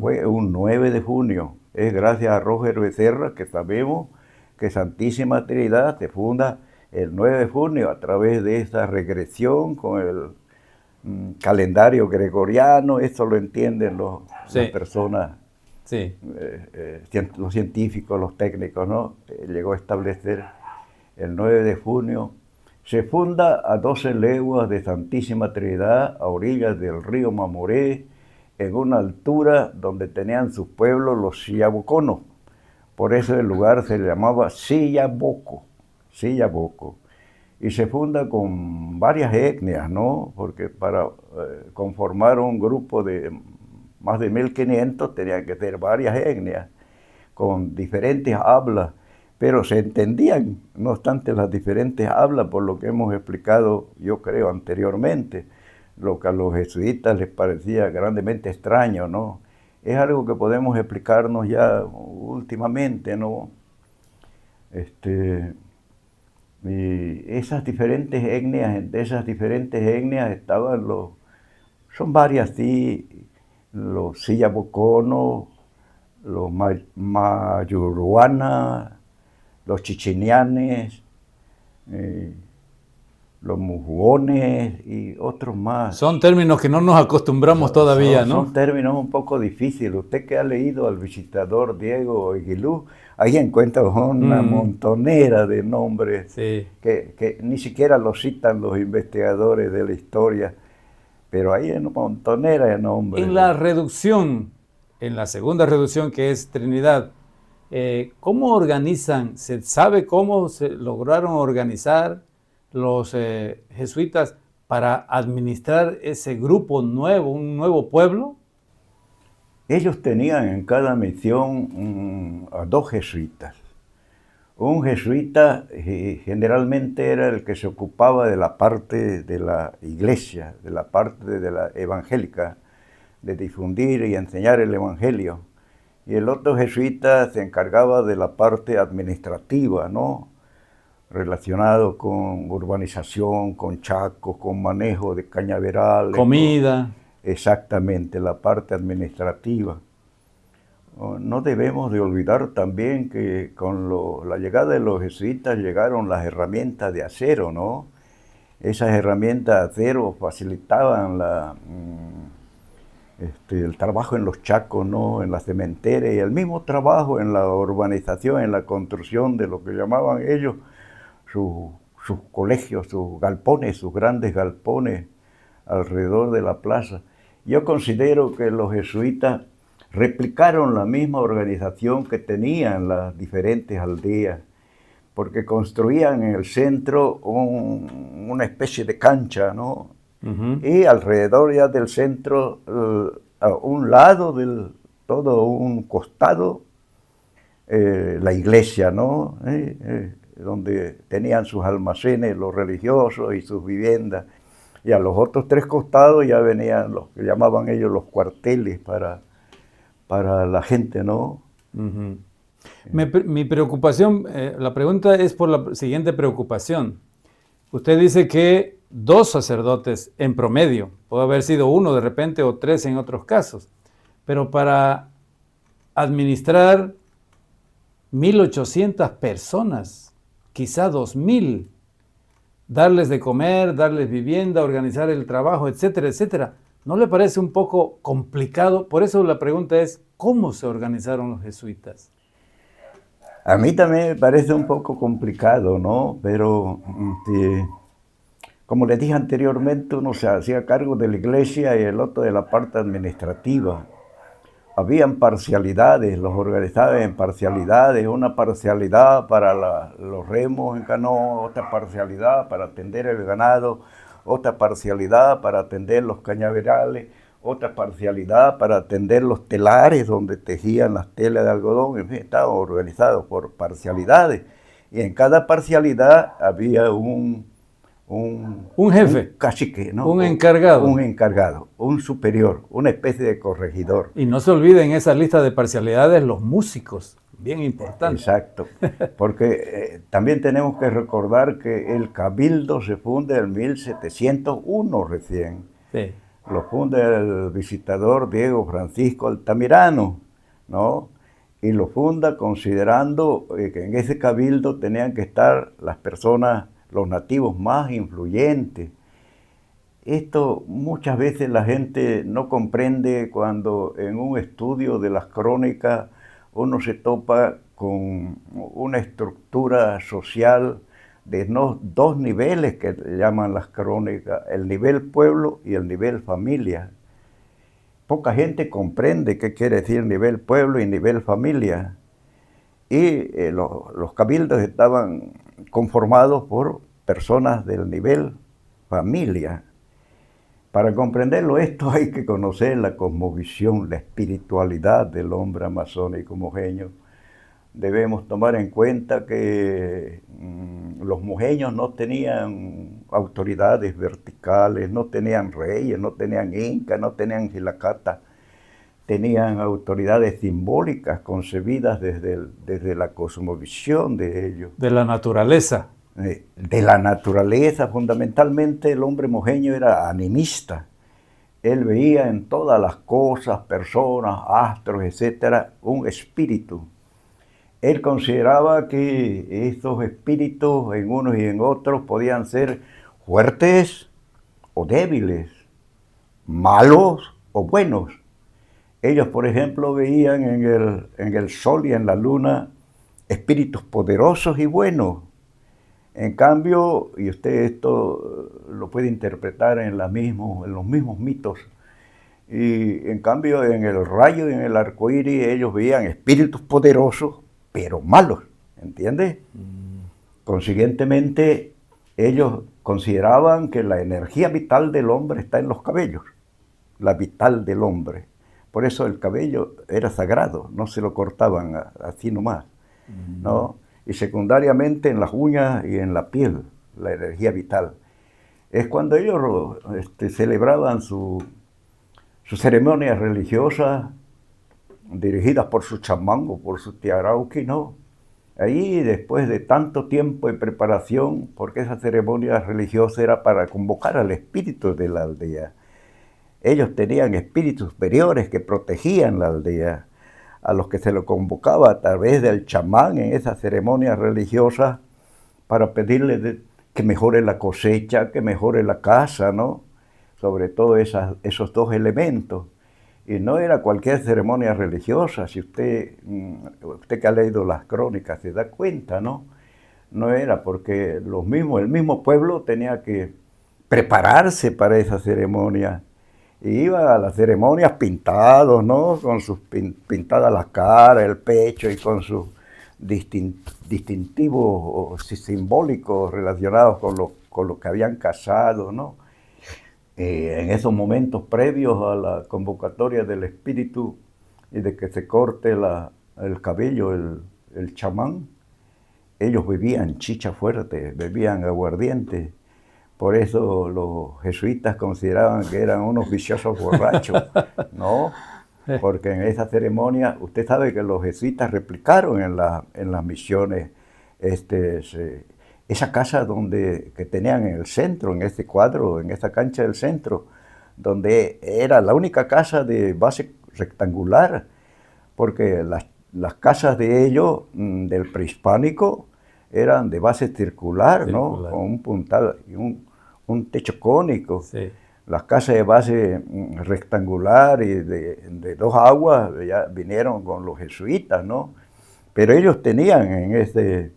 Fue un 9 de junio. Es gracias a Roger Becerra que sabemos que Santísima Trinidad se funda el 9 de junio a través de esa regresión con el calendario gregoriano. Esto lo entienden las personas, los científicos, los técnicos, ¿no? Llegó a establecer el 9 de junio. Se funda a 12 leguas de Santísima Trinidad, a orillas del río Mamoré, en una altura donde tenían sus pueblos los sillaboconos. Por eso el lugar se llamaba Sillaboco. Y se funda con varias etnias, ¿no? Porque para conformar un grupo de más de 1500, tenían que ser varias etnias, con diferentes hablas, pero se entendían, no obstante las diferentes hablas, por lo que hemos explicado, yo creo, anteriormente, lo que a los jesuitas les parecía grandemente extraño, ¿no? Es algo que podemos explicarnos ya últimamente, ¿no? Y esas diferentes etnias, entre esas diferentes etnias estaban son varias, sí, los sillaboconos, los mayuruanas, los chichinianes, los mujuones y otros más. Son términos que no nos acostumbramos todavía, ¿no? Son términos un poco difíciles. Usted que ha leído al visitador Diego Aguilú, ahí encuentra una montonera de nombres sí, que ni siquiera los citan los investigadores de la historia, pero hay una montonera de nombres. En la reducción, en la segunda reducción que es Trinidad, ¿cómo organizan? ¿Se sabe cómo se lograron organizar los jesuitas para administrar ese grupo nuevo, un nuevo pueblo? Ellos tenían en cada misión a 2 jesuitas. Un jesuita generalmente era el que se ocupaba de la parte de la iglesia, de la parte de la evangélica, de difundir y enseñar el evangelio. Y el otro jesuita se encargaba de la parte administrativa, ¿no? Relacionado con urbanización, con chacos, con manejo de cañaverales. Comida. Exactamente, la parte administrativa. No debemos de olvidar también que con la llegada de los jesuitas llegaron las herramientas de acero, ¿no? Esas herramientas de acero facilitaban el trabajo en los chacos, ¿no? En las cementerias, y el mismo trabajo en la urbanización, en la construcción de lo que llamaban ellos sus colegios, sus galpones, sus grandes galpones alrededor de la plaza. Yo considero que los jesuitas replicaron la misma organización que tenían las diferentes aldeas, porque construían en el centro una especie de cancha, ¿no? Y alrededor ya del centro, a un lado todo un costado, la iglesia, ¿no? Donde tenían sus almacenes, los religiosos y sus viviendas. Y a los otros 3 costados ya venían los que llamaban ellos los cuarteles para la gente, ¿no? Mi preocupación, la pregunta es por la siguiente preocupación. Usted dice que 2 sacerdotes en promedio, puede haber sido 1 de repente o 3 en otros casos, pero para administrar 1,800 personas, quizá 2,000, darles de comer, darles vivienda, organizar el trabajo, etcétera, etcétera. ¿No le parece un poco complicado? Por eso la pregunta es, ¿cómo se organizaron los jesuitas? A mí también me parece un poco complicado, ¿no? Pero, como les dije anteriormente, uno se hacía cargo de la iglesia y el otro de la parte administrativa. Habían parcialidades, los organizaban en parcialidades, una parcialidad para los remos en canoa, otra parcialidad para atender el ganado, otra parcialidad para atender los cañaverales, otra parcialidad para atender los telares donde tejían las telas de algodón. En fin, estaban organizados por parcialidades. Y en cada parcialidad había un jefe, un cacique, ¿no? un encargado. Un encargado, un superior, una especie de corregidor. Y no se olviden en esa lista de parcialidades los músicos, bien importante. Exacto, porque también tenemos que recordar que el cabildo se funda en 1701 recién. Sí. Lo funda el visitador Diego Francisco Altamirano, ¿no? Y lo funda considerando que en ese cabildo tenían que estar las personas, los nativos más influyentes. Esto muchas veces la gente no comprende cuando en un estudio de las crónicas uno se topa con una estructura social de 2 niveles que llaman las crónicas, el nivel pueblo y el nivel familia. Poca gente comprende qué quiere decir nivel pueblo y nivel familia. Y los cabildos estaban conformados por personas del nivel familia. Para comprenderlo esto hay que conocer la cosmovisión, la espiritualidad del hombre amazónico mojeño. Debemos tomar en cuenta que los mojeños no tenían autoridades verticales, no tenían reyes, no tenían incas, no tenían gilacata, tenían autoridades simbólicas concebidas desde la cosmovisión de ellos. De la naturaleza. De la naturaleza, fundamentalmente el hombre mojeño era animista. Él veía en todas las cosas, personas, astros, etcétera, un espíritu. Él consideraba que estos espíritus en unos y en otros podían ser fuertes o débiles, malos o buenos. Ellos, por ejemplo, veían en el sol y en la luna espíritus poderosos y buenos. En cambio, y usted esto lo puede interpretar en los mismos mitos, y en cambio en el rayo y en el arco iris ellos veían espíritus poderosos, pero malos, ¿entiende? Consiguientemente, ellos consideraban que la energía vital del hombre está en los cabellos, la vital del hombre. Por eso el cabello era sagrado, no se lo cortaban así nomás, ¿no? Y secundariamente en las uñas y en la piel, la energía vital. Es cuando ellos celebraban sus ceremonias religiosas dirigidas por su chamán o por su tiarauqui, ¿no? Ahí, después de tanto tiempo de preparación, porque esa ceremonia religiosa era para convocar al espíritu de la aldea. Ellos tenían espíritus superiores que protegían la aldea, a los que se lo convocaba a través del chamán en esa ceremonia religiosa para pedirle que mejore la cosecha, que mejore la casa, ¿no? Sobre todo esos dos elementos. Y no era cualquier ceremonia religiosa, si usted que ha leído las crónicas se da cuenta, ¿no? No era porque el mismo pueblo tenía que prepararse para esa ceremonia. Y iba a las ceremonias pintados, ¿no? Con sus pintadas la cara, el pecho y con sus distintivos simbólicos relacionados con lo que habían casado, ¿no? En esos momentos previos a la convocatoria del espíritu y de que se corte el cabello, el chamán, ellos bebían chicha fuerte, bebían aguardiente. Por eso los jesuitas consideraban que eran unos viciosos borrachos, ¿no? Porque en esa ceremonia, usted sabe que los jesuitas replicaron en las misiones esa casa que tenían en el centro, en este cuadro, en esta cancha del centro, donde era la única casa de base rectangular, porque las casas de ellos, del prehispánico, eran de base circular, ¿no? Con un puntal y un techo cónico. Sí. Las casas de base rectangular y de dos aguas ya vinieron con los jesuitas, ¿no? Pero ellos tenían en ese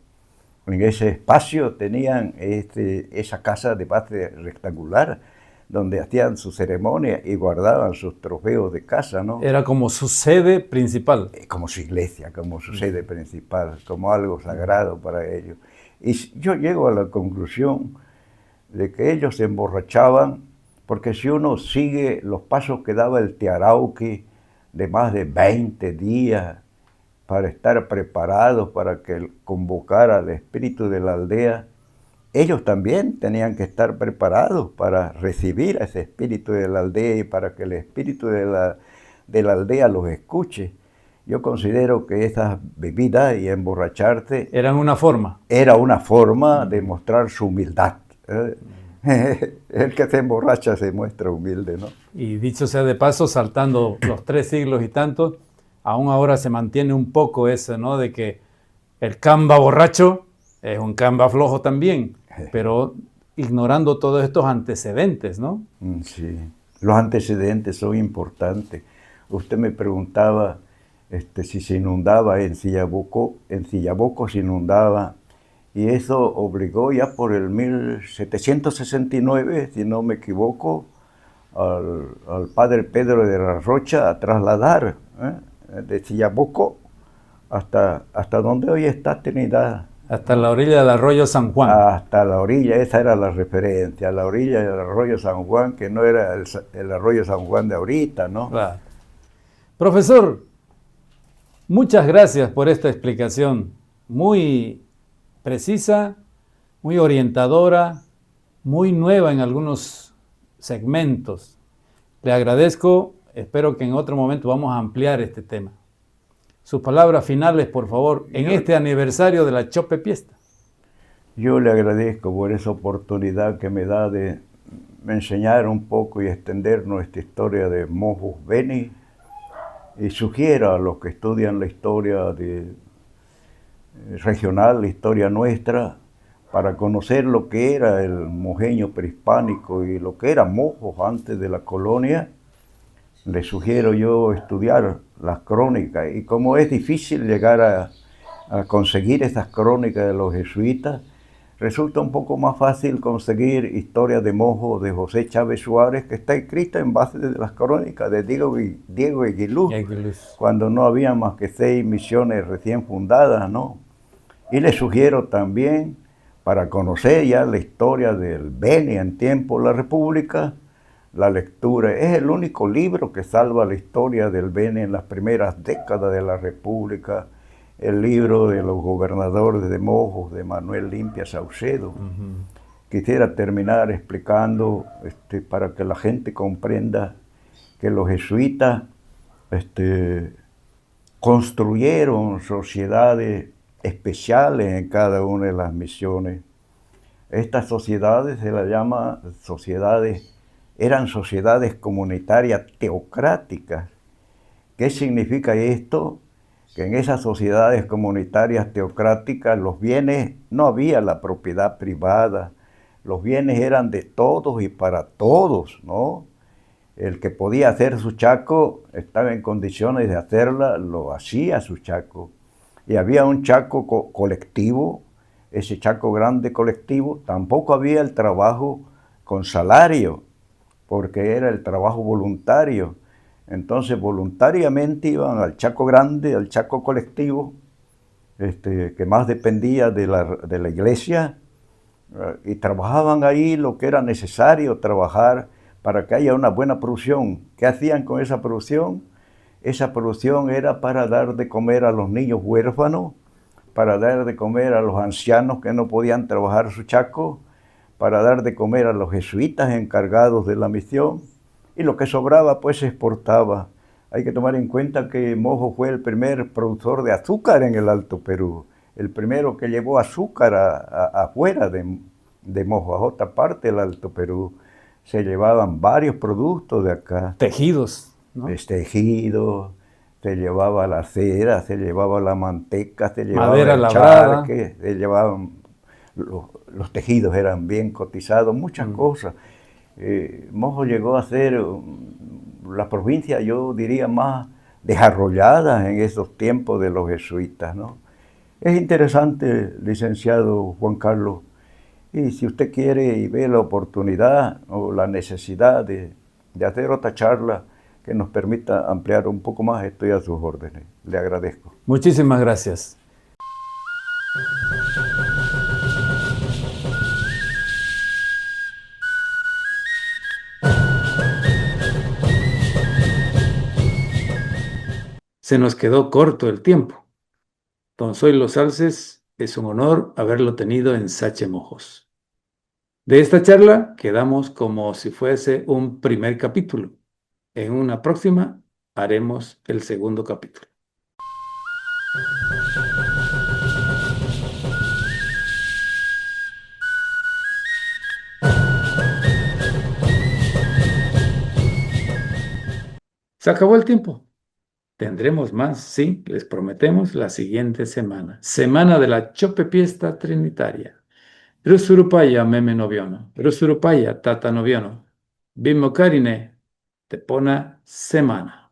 espacio, tenían esa casa de base rectangular, donde hacían su ceremonia y guardaban sus trofeos de casa, ¿no? Era como su sede principal. Como su iglesia, como su sede principal, como algo sagrado para ellos. Y yo llego a la conclusión de que ellos se emborrachaban, porque si uno sigue los pasos que daba el tiarauqui de más de 20 días para estar preparados para que convocara al espíritu de la aldea, ellos también tenían que estar preparados para recibir a ese espíritu de la aldea y para que el espíritu de la aldea los escuche. Yo considero que esas bebidas y emborracharse eran una forma. Era una forma de mostrar su humildad. El que se emborracha se muestra humilde, ¿no? Y dicho sea de paso, saltando los 3 siglos y tantos, aún ahora se mantiene un poco eso, ¿no? De que el camba borracho es un camba flojo también, pero ignorando todos estos antecedentes, ¿no? Sí, los antecedentes son importantes. Usted me preguntaba si se inundaba en Sillaboco se inundaba, y eso obligó ya por el 1769, si no me equivoco, al padre Pedro de la Rocha a trasladar de Sillaboco hasta donde hoy está Trinidad, Hasta la orilla del arroyo San Juan. Hasta la orilla, esa era la referencia, a la orilla del arroyo San Juan, que no era el arroyo San Juan de ahorita, ¿no? Claro. Profesor, muchas gracias por esta explicación muy precisa, muy orientadora, muy nueva en algunos segmentos. Le agradezco, espero que en otro momento vamos a ampliar este tema. Sus palabras finales, por favor, en este aniversario de la Chope Fiesta. Yo le agradezco por esa oportunidad que me da de enseñar un poco y extender nuestra historia de Mojos Beni, y sugiero a los que estudian la historia regional, la historia nuestra, para conocer lo que era el mojeño prehispánico y lo que era Mojos antes de la colonia. Les sugiero yo estudiar las crónicas, y como es difícil llegar a conseguir esas crónicas de los jesuitas, resulta un poco más fácil conseguir Historia de Mojo de José Chávez Suárez, que está escrita en base de las crónicas de Diego Eguiluz, cuando no había más que 6 misiones recién fundadas, ¿no? Y les sugiero también, para conocer ya la historia del Beni en tiempo de la República, la lectura. Es el único libro que salva la historia del Beni en las primeras décadas de la República, el libro de los gobernadores de Mojos, de Manuel Limpia Saucedo. Quisiera terminar explicando, para que la gente comprenda que los jesuitas construyeron sociedades especiales en cada una de las misiones. Estas sociedades se las llama eran sociedades comunitarias teocráticas. ¿Qué significa esto? Que en esas sociedades comunitarias teocráticas los bienes, no había la propiedad privada, los bienes eran de todos y para todos, ¿no? El que podía hacer su chaco estaba en condiciones de hacerla, lo hacía su chaco. Y había un chaco colectivo, ese chaco grande colectivo. Tampoco había el trabajo con salario, porque era el trabajo voluntario. Entonces voluntariamente iban al chaco grande, al chaco colectivo, que más dependía de la iglesia, y trabajaban ahí lo que era necesario trabajar para que haya una buena producción. ¿Qué hacían con esa producción? Esa producción era para dar de comer a los niños huérfanos, para dar de comer a los ancianos que no podían trabajar su chaco, para dar de comer a los jesuitas encargados de la misión, y lo que sobraba pues se exportaba. Hay que tomar en cuenta que Mojo fue el primer productor de azúcar en el Alto Perú, el primero que llevó azúcar afuera de Mojo, a otra parte del Alto Perú. Se llevaban varios productos de acá. Tejidos, ¿no? Tejidos, se llevaba la cera, se llevaba la manteca, se llevaba madera el labrada, charque, se llevaban, los tejidos eran bien cotizados, muchas cosas. Mojo llegó a ser la provincia, yo diría, más desarrollada en esos tiempos de los jesuitas, ¿no? Es interesante, licenciado Juan Carlos, y si usted quiere y ve la oportunidad o la necesidad de hacer otra charla que nos permita ampliar un poco más, estoy a sus órdenes. Le agradezco. Muchísimas gracias. Se nos quedó corto el tiempo. Don Zoilo Salces, es un honor haberlo tenido en Sache Mojos. De esta charla quedamos como si fuese un primer capítulo. En una próxima haremos el segundo capítulo. Se acabó el tiempo. Tendremos más, sí, les prometemos, la siguiente semana. Semana de la Chope Fiesta Trinitaria. Rusurupaya meme noviono. Rusurupaya tata noviono. Bimmo carine, tepona semana.